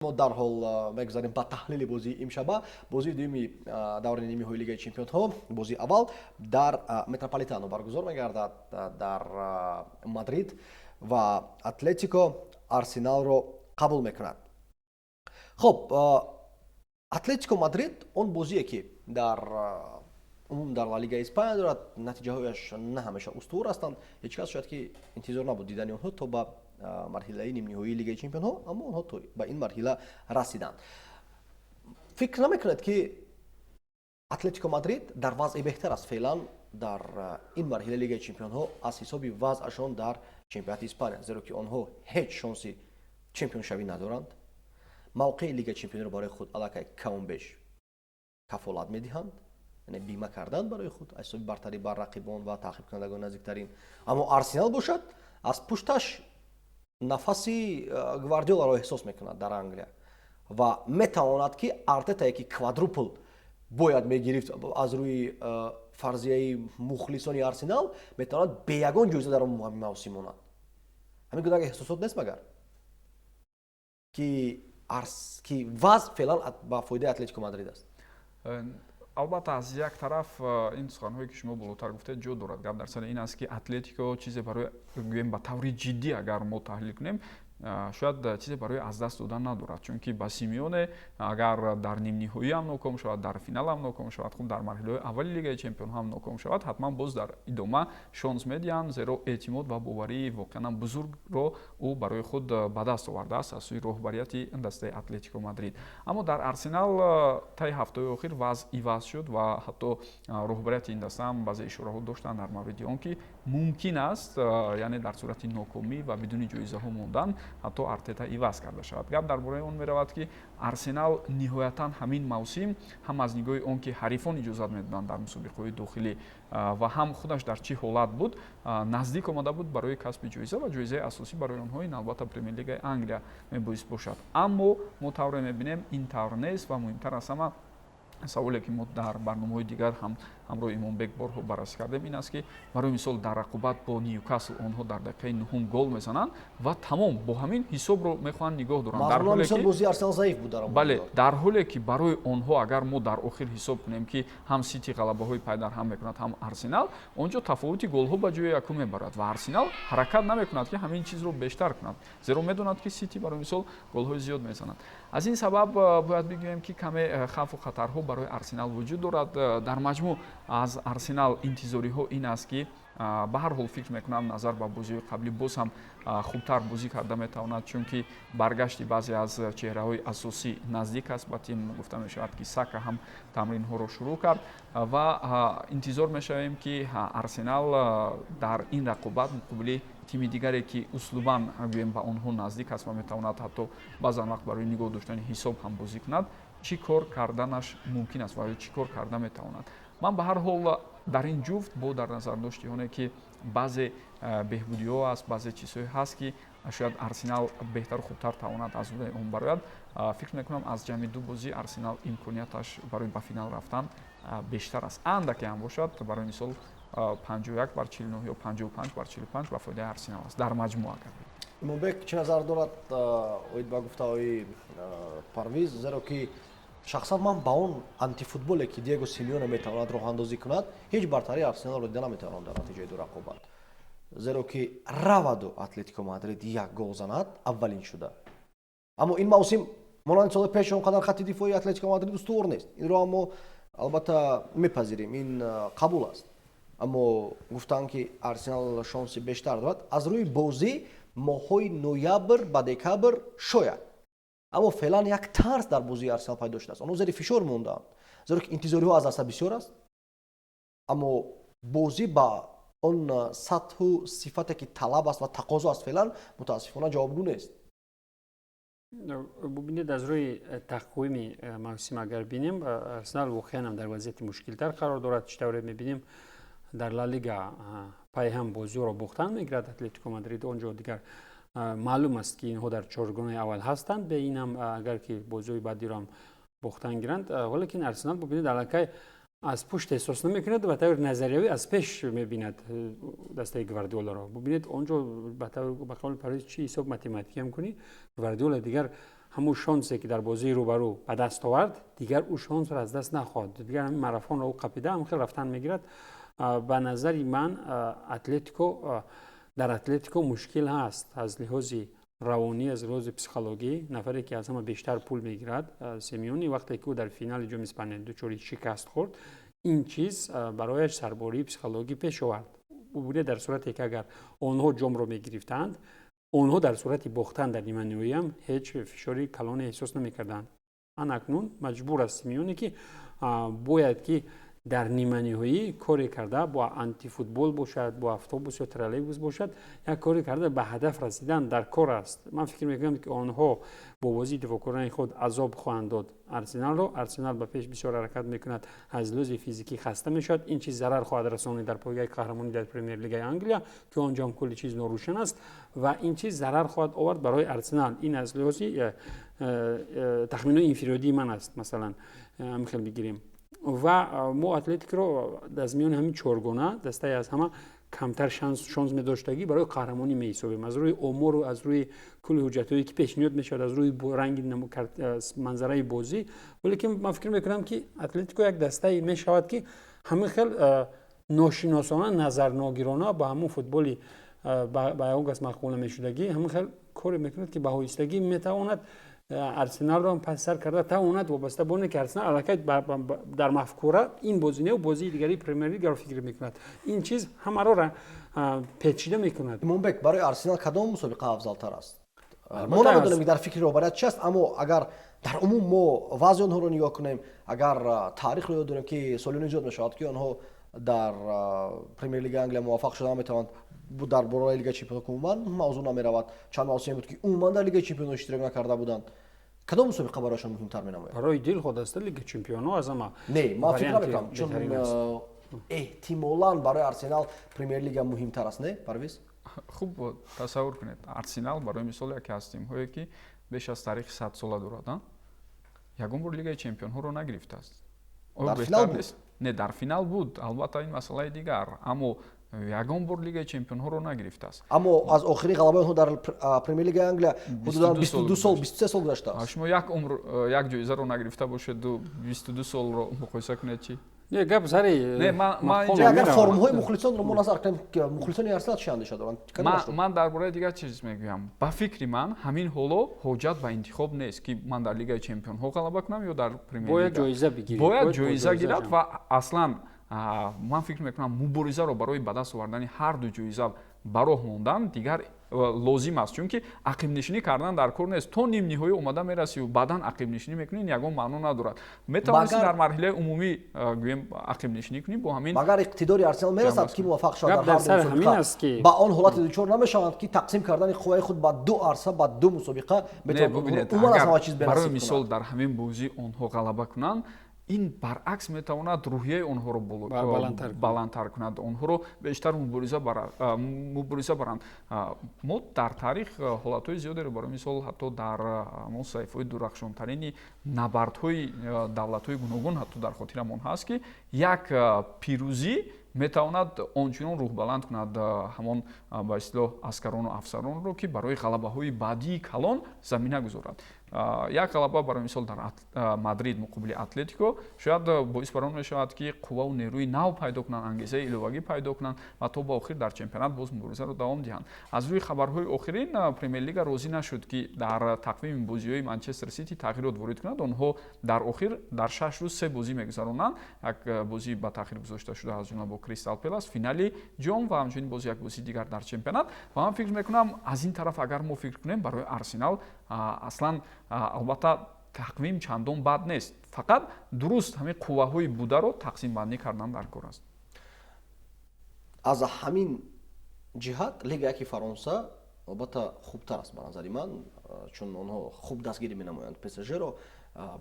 ما درحال بگذاریم با تحلیل بازی امشب بازی دومی دور نیمه لیگ چمپیون‌ها بازی اول در متروپولیتانو برگزار می‌گردد در مادرید و اتلتیکو آرسنال رو قبول می‌کند. خب اتلتیکو مادرید اون بازیه که در لالیگا اسپانیا دارد، نتیجه‌هایش نه همیشه استوار هستند. هیچ کس شاید که انتظار نبود دیدن اونها تا به مرحله نیم نهایی لیگ چمپیون‌ها، اما اونها تو به این مرحله رسیدند. فکر نمی‌کنید که اتلتیکو مادرید در وضع بهتر است فعلا در این مرحله لیگ چمپیون‌ها از حساب وضعشان در چمپیونات اسپانیا، زیرا که آنها هیچ شانسی چمپیون شوی ندارند. موقع لیگ چمپیون‌ها را برای خود علاقه کم بیش کفالت می‌دهند، یعنی بیمه کردن برای خود از حساب برتری بر رقیبان و تعقیب کنندگان نزدیکترین. اما آرسنال باشد از پشتش نفسی گواردیولا را احساس میکند در انگلیا و میتواند که ارتتا که کوادروپل باید میگرفت از روی فرضیه مخلصان آرسنال، میتواند به یگان جایزه در اون موسم ماند. همین گونه احساسات نیست مگر که وضع فعلا با فایده اتلتیکو مادرید است. албатта аз як тараф ин суханҳое ки шумо болотар гуфтед ҷо дорад. гап дар сари ин аст ки атлетико чизе барои гӯем ба таври ҷиддӣ агар мо таҳлил кунем шояд чизе барои аз даст додан надорад, чунки ба Симеоне агар дар нимниҳоӣ ҳам ноком шавад, дар финал ҳам ноком шавад, хуб дар марҳилаҳои аввали лигаи чемпион ҳам ноком шавад, ҳатман боз дар идома шонс медиҳанд, зеро эътимод ва боварии воқеан бузургро ӯ барои худ ба даст овардааст аз сӯи роҳбарияти дастаи Атлетико Мадрид. Аммо дар Арсенал таи ҳафтаҳои охир вазъ иваз шуд ва ҳатто роҳбарияти ин даста ҳам баъзе ишораҳо доштанд дар мавриди он ки мумкин аст, яъне дар сурати нокомӣ ва бидуни ҷоизаҳо мондан ҳатто Артета иваз карда шавад. гап дар бораи он меравад ки Арсенал ниҳоятан ҳамин мавсим ҳам аз нигоҳи он ки ҳарифон иҷозат медоданд дар мусобиқаҳои дохилӣ ва ҳам худаш дар чӣ ҳолат буд, наздик омада буд барои касби ҷоиза ва ҷоизаи асосӣ барои онҳо ин албатта премер лигаи Англия мебоис бошад. Аммо мо тавре мебинем ин тавр нест ва муҳимтар аз ҳама саволе ки мо дар барномаҳои дигар ҳамроҳи Имонбек борҳо баррасӣ кардем ин аст ки барои мисол дар рақобат бо Ньюкасл онҳо дар дақиқаи нуҳум гол мезананд ва тамом бо ҳамин ҳисобро мехоҳанд нигоҳ доранд. дар ҳоле ки барои онҳо агар мо дар охир ҳисоб кунем ки ҳам Сити ғалабаҳои пайдар ҳам мекунад, ҳам Арсенал, онҷо тафовути голҳо ба ҷои якум мебарад ва Арсенал ҳаракат намекунад ки ҳамин чизро бештар кунад, зеро медонад ки Сити барои мисол голҳои зиёд мезанад. аз ин сабаб бояд бигӯем ки каме хавфу хатарҳо барои Арсенал вуҷуд дорад. дар маҷмӯъ аз Арсенал интизориҳо ин аст ки ба ҳар ҳол фикр мекунам назар ба бозиҳои қаблӣ боз ҳам хубтар бозӣ карда метавонад, чунки баргашти баъзе аз чеҳраҳои асосӣ наздик аст ба тим. гуфта мешавад ки Сака ҳам тамринҳоро шурӯъ кард ва интизор мешавем ки Арсенал дар ин рақобат муқобили тими дигаре ки услубан гӯем ба онҳо наздик аст ва метавонад ҳатто баъзан вақт барои нигоҳ доштани ҳисоб ҳам бозӣ кунад, чӣ кор карданаш мумкин аст ва чӣ кор карда метавонад. ман ба ҳар ҳол дар ин ҷуфт бо дар назар дошти оне ки баъзе беҳбудиҳо аст, баъзе чизҳое ҳаст ки шояд Арсенал беҳтару хубтар тавонад аз рӯи он барояд. фикр мекунам аз ҷамъи ду бозӣ Арсенал имконияташ барои ба финал рафтан бештар аст. андаке ҳам бошад, барои мисол 51 бар 49 ё 55 бар 45 ба фоидаи Арсенал аст дар маҷмӯъ. агар Имонбек чӣ назар дорад оид ба гуфтаҳои Парвиз, зеро ки шахсан ман ба он антифутболе ки Диего Симеоне метавонад роҳандозӣ кунад, ҳеҷ бартари Арсеналро дида наметавонам дар натиҷаи ду рақобат, зеро ки раваду Атлетико Мадрид як гол занад аввалин шуда. аммо ин мавсим монанди соли пеш он қадар хатти дифои Атлетико Мадрид устувор нест. инро мо албатта мепазирем, ин қабул аст. аммо гуфтанд ки Арсенал шонси бештар дорад аз рӯи бозӣ моҳҳои ноябр ба декабр шояд. аммо феълан як тарс дар бозии Арсенал пайдо шудааст. онҳо зери фишор мондаанд, зеро ки интизориҳо аз даста бисёр аст. аммо бозӣ ба он сатҳу сифате ки талаб аст ва тақозо аст феълан мутаассифона ҷавобгӯ нест. бубинед аз рӯи тақвими мавсим агар бинем, Арсенал воқеан ҳам дар вазъияти мушкилтар қарор дорад. чӣ тавре мебинем дар Ла Лига пай ҳам бозиҳоро бохтан мегирад Атлетико Мадрид, онҷо дигар маълум аст ки инҳо дар чоргонаи аввал ҳастанд, бе ин ҳам агар ки бозиҳои баъдиро ҳам бохтан гиранд. валекин Арсенал бубинед аллакай аз пушт эҳсос намекунад, ба таври назариявӣ аз пеш мебинад дастаи Гвардиоларо. бубинед онҷо ба қавли Парвиз чӣ ҳисоб математикӣ ҳам кунӣ, Гвардиола дигар همون شانسی که در بازی روبرو به دست آورد دیگر اون شانس را از دست نخواهد. دیگر همین ماراتون رو قپیده هم خیلی رفتن میگیرد. به نظر من در اتلتیکو مشکل هست از لحاظ روانی، از لحاظ پسیکولوژی. نفری که از همه بیشتر پول میگیرد سیمیونی وقتی که او در فینال جام اسپانیا دچار شکست خورد، این چیز برایش سرباری پسیکولوژی پیش آورد. او بوده در صورتی که اگر آنها جام رو میگرفتند، آنها در صورت باختن در نیمه نهایی هم هیچ فشاری کلان احساس نمیکردند. اکنون مجبور است سیمیونی که باید که در نیمه نهایی کاری کرده، با آنتی فوتبال باشد، با اتوبوس یا ترالیبوس باشد، یک کاری کرده به هدف رسیدن در کار است. من فکر میکنم که آنها با بازی دفاع کردن خود عذاب خواهند داد ارسنال رو. ارسنال به پیش بسیار حرکت میکند، از لحاظ فیزیکی خسته میشد. این چیز ضرر خواهد رسانید در پایگاه قهرمانی در پرمیر لیگ انگلیا که آنجا هم کلی چیز ناروشن است و این چیز ضرر خواهد آورد برای ارسنال. این از لحاظ تخمین اینفرادی من است. مثلا میخوام بگیریم و ما اتلتیک رو از میان همین چهارگانه دسته از همه کمتر شانس می داشتگی برای قهرمانی می حسابیم. از روی امور و از روی کل حجتایی که پیشنهاد میشد، از روی رنگ منظره بازی، ولی که من فکر میکنم که اتلتیکو یک دسته می شود که همه خیلی ناشناسانه، نظر ناگیرانه با همون فوتبالی با اون قسم مقبول میشدگی همه خیلی کاری میکند که به هایستگی میتواند ارسنال رو هم پس سر کرده تا اونت وابسته بونه که ارسنال علاقه در مفکوره این بازی نه و بازی دیگری پرمیر لیگ رو فکر میکند. این چیز همه را پیچیده میکند. مونبک برای ارسنال کدام مسابقه افضلتر است؟ ما نمیدونیم در فکر روبرت چی است، اما اگر در عموم ما وضع آنها رو نگاه کنیم، اگر تاریخ رو یاد داریم که سالیان ایجاد میشود که آنها در پرمیر لیگ انگلیس موفق شدن میتوانند در برای لیگ چمپیونان عموما موضوع نمیرود. چند موسم بود که عموما در لیگ چمپیونان اشتراک نکرده بودند. کدام مسابقه برایشان مهمتر می‌نماید؟ برای دل خود است لیگ چمپیون‌ها از همه. نه، ما فکر نمی‌کنم، چون احتمالاً برای ارسنال پرمیر لیگ مهمتر است. نه پرویز؟ خوب تصور کنید ارسنال برای مثال یکی از تیم‌هایی که بیش از تاریخ 100 ساله دارد یگان بار لیگ چمپیون‌ها رو نگرفته است. در فینال بود؟ نه، در فینال بود، البته این مسئله دیگر، اما یگان بار لیگ چمپیون‌ها رو نگرفته است. اما از آخرین غلبه آنها در پرمیر لیگ انگلیس حدود 22 سال 23 سال گذشته است. شما یک جایزه رو نگرفته باشید و 22 سال رو مقایسه کنید چی؟ نه گپ سری. نه من اگر فرم‌های مخلصان رو نظر کنیم که مخلصان ارسنال چی اندیشه دارند؟ من درباره دیگر چیز میگم. با فکر من همین حالا حاجت به انتخاب نیست که من در لیگ چمپیون‌ها غلبه کنم یا در پرمیر لیگ. باید جایزه بگیرید. باید جایزه گیرد و اصلا من فکر میکنم مبارزه رو برای به دست آوردن هر دو جایزه براه موندن دیگر لازم است، چون که عقب نشینی کردن در کار نیست. تو نیم نهایی اومده میرسی و بعداً عقب نشینی میکنی، یگان معنا ندارد. میتوانید در مرحله عمومی گویم عقب نشینی کنی با همین. مگر اقتدار ارسنال میرسد که موفق شود در سر همین است که با آن حالت دچار نمیشوند که تقسیم کردن قوای خود با دو عرصه با دو مسابقه بتوانند برای مثال در همین بازی آنها غلبه کنند، این برعکس میتواند روحیه آنها رو بلندتر کند، آنها رو بیشتر مبارزه برند. ما در تاریخ حالتهای زیادی رو برای مثال حتی در صحیفه‌های درخشانترین نبردهای دولت‌های گوناگون حتی در خاطرمان هست که یک پیروزی میتواند آنچنان روح بلند کند همان به اصطلاح عسکران و افسران رو که برای غلبه‌های بعدی کلان زمینه گذارد. یک غلبه برای مثال در مادرید مقابل اتلتیکو شاید باعث بران میشود که قوا و نیروی نو پیدا کنند، انگیزه الهی پیدا کنند و تا با آخر در چمپیونات باز مبارزه رو دوام دهند. از روی خبرهای آخرین پرمیر لیگ راضی نشد که در تقویم بازی‌های منچستر سیتی تغییرات وارد کند. آنها در آخر در 6 روز 3 بازی میگذرانند. یک بازی با تاخیر گذاشته شده از جمله با کریستال پالاس، فینالی جام و همچنین یک بازی دیگر در چمپیونات. و من فکر میکنم از این طرف اگر ما فکر کنیم برای ارسنال اصلا البته تقویم چندان بد نیست، فقط درست همین قوه‌های بوده رو تقسیم بندی کردن در کار است. از همین جهت لیگ یکی فرانسه البته خوبتر است به نظر من، چون آنها خوب دستگیری می‌نمایند. PSG رو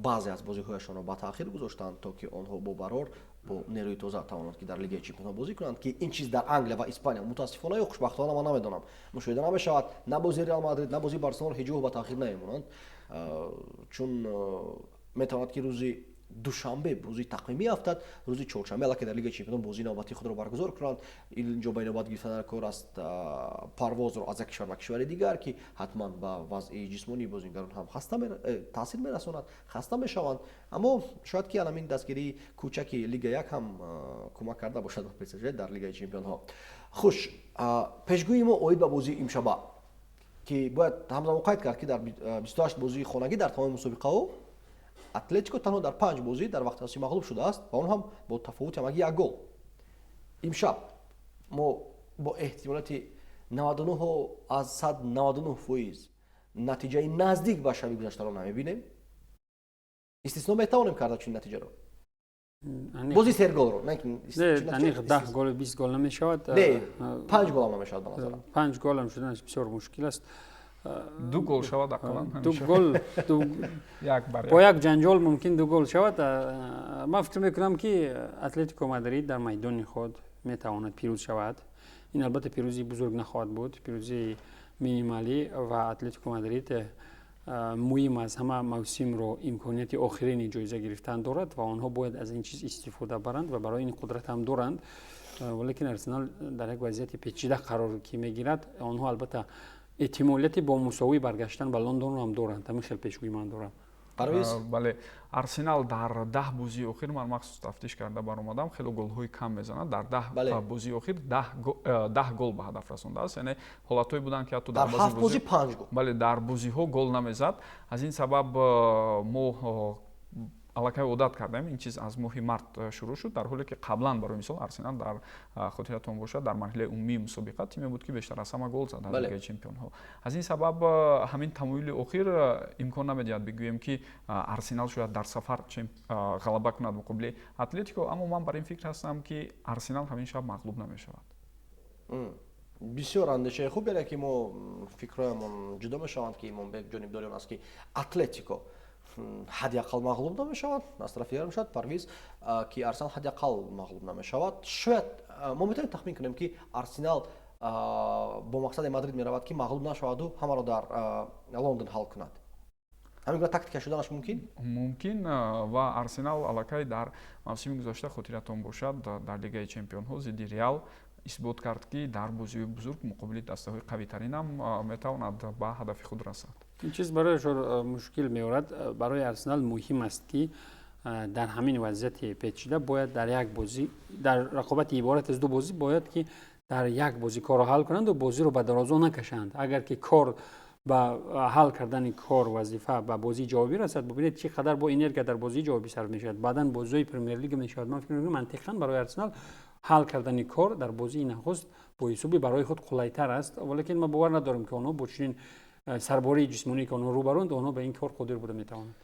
بعضی از بازی‌هایشان رو با تأخیر گذاشتند تا که آنها با برار با نیروی تازه توانند که در لیگ چمپیون‌ها بازی کنند که این چیز در انگلیس و اسپانیا متاسفانه یا خوشبختانه من نمیدونم مشاهده نمی‌شود. نه بازی رئال مادرید نه بازی بارسلونا هیچ با تأخیر نمی‌مانند، چون میتواند که روزی душанбе бозии тақвим меафтад, рӯзи чоршанбе аллакай дар Лигаи Чемпионҳо бозии навбатии худро баргузор кунанд. Инҷо байнобат гирифта дар кор аст парвозро аз як кишвар ба кишвари дигар ки ҳатман ба вазъи ҷисмонии бозигарон ҳам таъсир мерасонад, хаста мешаванд. Аммо шояд ки ҳамин дастгирии кӯчаки Лига 1 ҳам кӯмак карда бошад ба престижият дар Лигаи Чемпионҳо. Хуш, пешгӯи мо оид ба бозии имшаба ки бояд ҳамзамон қайд кард ки дар 28 бозии хонагӣ дар тамоми мусобиқаҳо Атлетико танҳо дар 5 бозӣ дар вақти асосӣ мағлуб шудааст ва он ҳам бо тафовути ҳамагӣ 1 гол. Имшаб мо бо эҳтимолияти 99 аз 199% натиҷаи наздик ба шаби гузаштаро намебинем. Истисно метавонем карда чунин натиҷаро. Бозии серголро, не аниқ 10 гол 20 гол намешавад. Не, 5 гол ҳам намешавад ба назарам. 5 гол ҳам шуданаш бисёр мушкил аст. 2 гол шавад ақаллан. 2 гол бо як ҷанҷол мумкин 2 гол шавад. Ман фикр мекунам ки Атлетико Мадрид дар майдони худ метавонад пирӯз шавад. Ин албатта пирӯзии бузург нахоҳад буд, пирӯзии минималӣ ва Атлетико Мадрид муҳим аз ҳама мавсимро имконияти охирини ҷоиза гирифтан дорад ва онҳо бояд аз ин чиз истифода баранд ва барои ин қудрат ҳам доранд. Валекин Арсенал дар як вазъияти печида қарор ки мегирад, онҳо албатта эҳтимолияти бо мусовӣ баргаштан ба Лондонро ҳам доранд. Ҳамин хел пешгӯӣ ман дорам. бале Арсенал дар 10 бозии охир ман махсус тафтиш карда баромадам, хеле голҳои кам мезанад. Дар 10 бозии охир 10 гол ба ҳадаф расондааст. Яъне ҳолатҳое буданд ки ҳатто дар 7 бозӣ 5 гол. Бале дар бозиҳо гол намезад. Аз ин сабаб мо аллакай одат кардаем. Ин чиз аз моҳи март шурӯъ шуд, дар ҳоле ки қаблан барои мисол Арсенал дар хотиратон бошад дар марҳилаи умумии мусобиқа тиме буд ки бештар аз ҳама гол зад дар Лигаи Чемпионҳо. Аз ин сабаб ҳамин тамоили охир имкон намедиҳад бигӯем ки Арсенал шояд дар сафар ғалаба кунад муқобили Атлетико, аммо ман бар ин фикр ҳастам ки Арсенал ҳамин шаб мағлуб намешавад. бисёр андешаи хуб яре ки мо фикрҳоямон ҷудо мешаванд ки мо бе ҷонибдори он аст ки Атлетико ҳадяқал мағлуб намешавад, аз тарафи дигар мешавад Парвиз ки Арсенал ҳадяқал мағлуб намешавад. Шояд мо метавонем тахмин кунем ки Арсенал бо мақсади Мадрид меравад ки мағлуб нашаваду ҳамаро дар Лондон ҳал кунад. ҳамин гуна тактика шуданаш мумкин ва Арсенал аллакай дар мавсими гузашта хотиратон бошад дар Лигаи Чемпионҳо зидди Реал исбот кард ки дар бозиҳои бузург муқобили дастаҳои қавитаринам метавонад ба ҳадафи худ расад. ин чиз барояшон мушкил меорад. Барои Арсенал муҳим аст ки дар ҳамин вазъияти печида бояд дар як бозӣ, дар рақобати иборат аз 2 бозӣ бояд ки дар як бозӣ корро ҳал кунанду бозиро ба дарозо накашанд. Агар ки кор ба ҳал кардани кор вазифа ба бозии ҷавобӣ расад, бубинед чӣ қадар бо энергия дар бозии ҷавобӣ сарф мешавад. Баъдан бозиҳои Премер-лига мешавад. Ман фикр мекунам мантиқан барои Арсенал ҳал кардани кор дар бозии нахуст бо ҳисоби барои худ қулайтар аст. Валекин ма бовар надорам ки онҳо бо чунин сарбории ҷисмонӣ ки онҳо рӯбаронд, онҳо ба ин кор қодир буда метавонанд.